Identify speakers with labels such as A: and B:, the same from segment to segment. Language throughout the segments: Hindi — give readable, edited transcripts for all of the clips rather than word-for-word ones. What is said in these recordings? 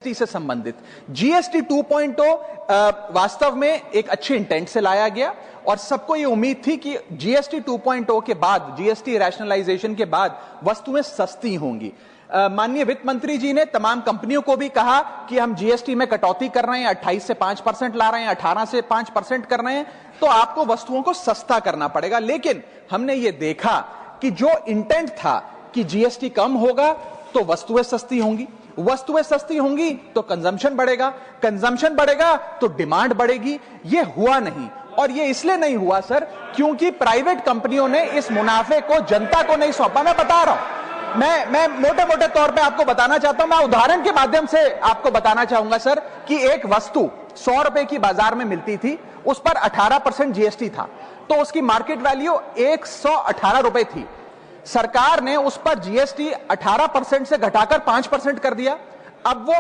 A: से संबंधित जीएसटी 2.0 वास्तव में एक अच्छे इंटेंट से लाया गया और सबको ये उम्मीद थी कि जीएसटी 2.0 के बाद, जीएसटी रैशनलाइजेशन के बाद वस्तुएं सस्ती होंगी। माननीय वित्त मंत्री जी ने तमाम कंपनियों को भी कहा कि हम जीएसटी में कटौती कर रहे हैं, 28 से 5% ला रहे हैं, 18 से 5% कर रहे हैं, तो आपको वस्तुओं को सस्ता करना पड़ेगा। लेकिन हमने ये देखा कि जो इंटेंट था कि जीएसटी कम होगा तो वस्तुएं सस्ती होंगी, वस्तुएं सस्ती होंगी तो कंजम्पशन बढ़ेगा, कंजम्पशन बढ़ेगा तो डिमांड बढ़ेगी। ये हुआ नहीं, और ये इसलिए नहीं हुआ सर क्योंकि प्राइवेट कंपनियों ने इस मुनाफे को जनता को नहीं सौंपा। मैं बता रहा हूं, मैं मोटे मोटे तौर पे आपको बताना चाहता हूं, मैं उदाहरण के माध्यम से आपको बताना चाहूंगा सर कि एक वस्तु 100 रुपए की बाजार में मिलती थी, उस पर 18% जीएसटी था, तो उसकी मार्केट वैल्यू 118 रुपए थी। सरकार ने उस पर जीएसटी 18% से घटाकर 5% कर दिया। अब वो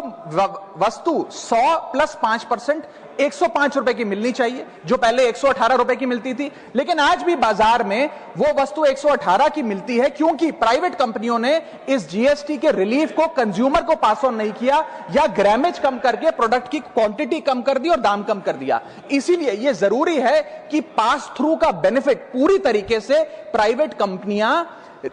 A: वस्तु 100 प्लस 5% 105 रुपए की मिलनी चाहिए, जो पहले 118 रुपए की मिलती थी। लेकिन आज भी बाजार में वो वस्तु 118 की मिलती है क्योंकि प्राइवेट कंपनियों ने इस जीएसटी के रिलीफ को कंज्यूमर को पास ऑन नहीं किया, या ग्रामेज कम करके प्रोडक्ट की क्वांटिटी कम कर दी और दाम कम कर दिया। इसीलिए यह जरूरी है कि पास थ्रू का बेनिफिट पूरी तरीके से प्राइवेट कंपनियां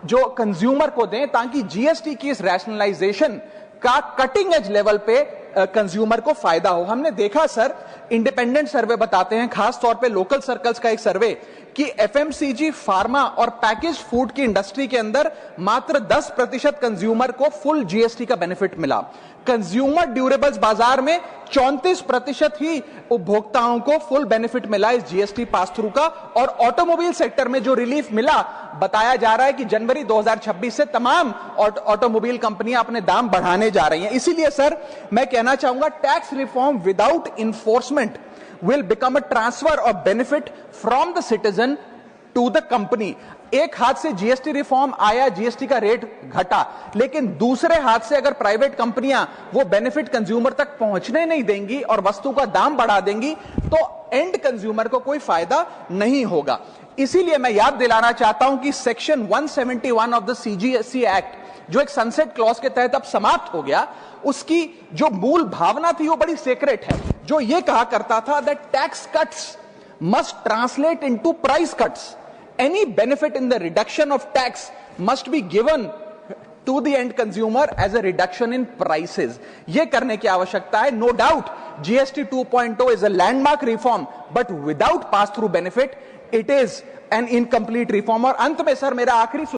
A: जो कंज्यूमर को दें, ताकि जीएसटी की इस रैशनलाइजेशन का कटिंग एज लेवल पे कंज्यूमर को फायदा हो। हमने देखा सर, इंडिपेंडेंट सर्वे बताते हैं, खास तौर पे लोकल सर्कल्स का एक सर्वे, कि एफएमसीजी, फार्मा और पैकेज फूड की इंडस्ट्री के अंदर मात्र 10% कंज्यूमर को फुल जीएसटी का बेनिफिट मिला। कंज्यूमर ड्यूरेबल्स बाजार में 34% ही उपभोक्ताओं को फुल बेनिफिट मिला इस जीएसटी पास थ्रू का। और ऑटोमोबाइल सेक्टर में जो रिलीफ मिला, बताया जा रहा है कि जनवरी 2026 से तमाम ऑटोमोबाइल कंपनियां अपने दाम बढ़ाने जा रही हैं। इसीलिए सर मैं कहना चाहूंगा, tax reform without enforcement will become a transfer of benefit from the citizen to the company। एक हाथ से जीएसटी रिफॉर्म आया, जीएसटी का रेट घटा, लेकिन दूसरे हाथ से अगर प्राइवेट कंपनियां वो बेनिफिट कंज्यूमर तक पहुंचने नहीं देंगी और वस्तु का दाम बढ़ा देंगी, तो एंड कंज्यूमर को कोई फायदा नहीं होगा। इसीलिए मैं याद दिलाना चाहता हूं कि section 171 of the CGST act, जो एक सनसेट क्लॉज के तहत अब समाप्त हो गया, उसकी जो मूल भावना थी वो बड़ी सीक्रेट है, जो ये कहा करता था that tax cuts must translate into price cuts. Any benefit in the reduction of tax must be given to the end consumer as a reduction in prices. ये करने की आवश्यकता है। No doubt GST 2.0 is a landmark reform, but without pass through benefit it is an incomplete reform. और अंत में सर मेरा आखिरी